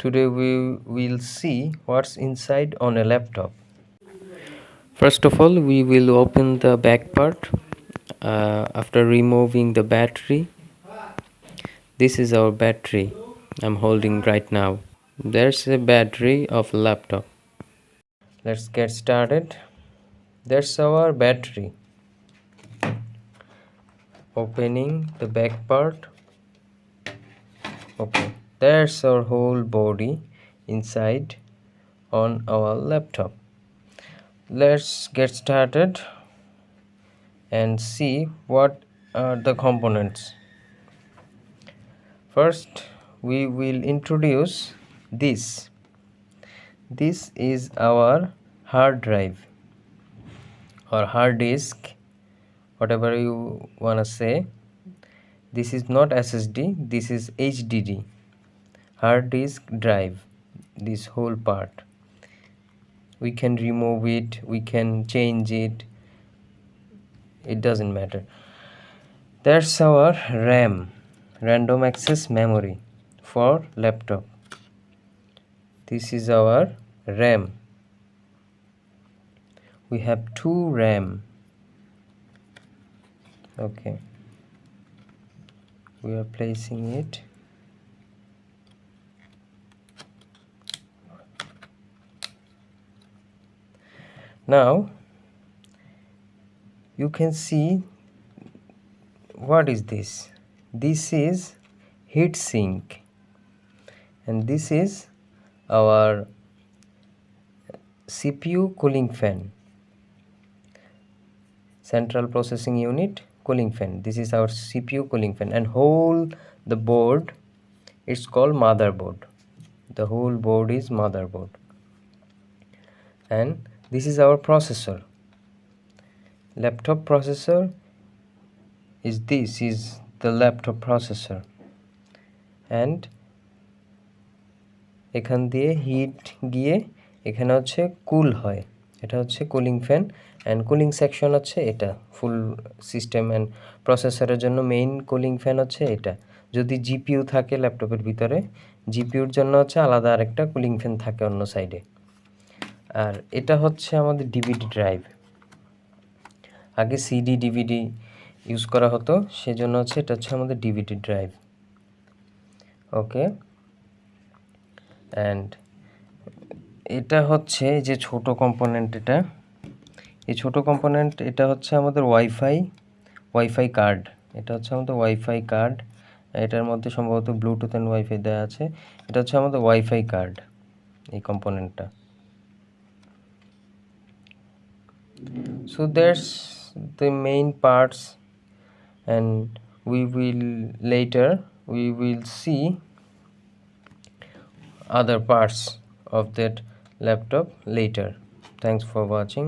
Today we will see what's inside on a laptop. First of all, we will open the back part. After removing the battery, this is our battery I'm holding right now. There's a battery of a laptop. Let's get started. There's our battery. Opening the back part. Okay, there's our whole body inside on our laptop. Let's get started and see what are the components. First, we will introduce this. This is our hard drive or hard disk, whatever you wanna say. This is not SSD, this is HDD, hard disk drive, this whole part. We can remove it, we can change it, it doesn't matter. That's our RAM, random access memory for laptop. This is our RAM. We have 2 RAM. Okay, we are placing it. Now you can see what is this. This is heat sink, and this is our CPU cooling fan, central processing unit cooling fan. This is our CPU cooling fan, and whole the board, it's called motherboard. The whole board is motherboard, and this is our processor. Laptop processor is this is the laptop processor, and এখান দিয়ে hit গিয়ে এখানে হচ্ছে কুল হয়, এটা হচ্ছে cooling fan, and cooling section হচ্ছে এটা। ফুল সিস্টেম অ্যান্ড প্রসেসরের জন্য মেইন কুলিং ফ্যান হচ্ছে এটা। যদি জিপিইউ থাকে ল্যাপটপের ভিতরে, জিপিইউর জন্য হচ্ছে আলাদা আরেকটা কুলিং ফ্যান থাকে অন্য সাইডে। আর এটা হচ্ছে আমাদের ডিভিডি ড্রাইভ। আগে সিডি ডিভিডি ইউজ করা হতো, সেজন্য হচ্ছে এটা হচ্ছে আমাদের ডিভিডি ড্রাইভ। ওকে, অ্যান্ড এটা হচ্ছে যে ছোট কম্পোনেন্ট, এই ছোট কম্পোনেন্ট এটা হচ্ছে আমাদের ওয়াইফাই কার্ড। এটা হচ্ছে আমাদের ওয়াইফাই কার্ড। এটার মধ্যে সম্ভবত ব্লুটুথ অ্যান্ড ওয়াইফাই দেওয়া আছে। এটা হচ্ছে আমাদের ওয়াইফাই কার্ড, এই কম্পোনেন্টটা। So there's the main parts, and later we will see other parts of that laptop later. Thanks for watching.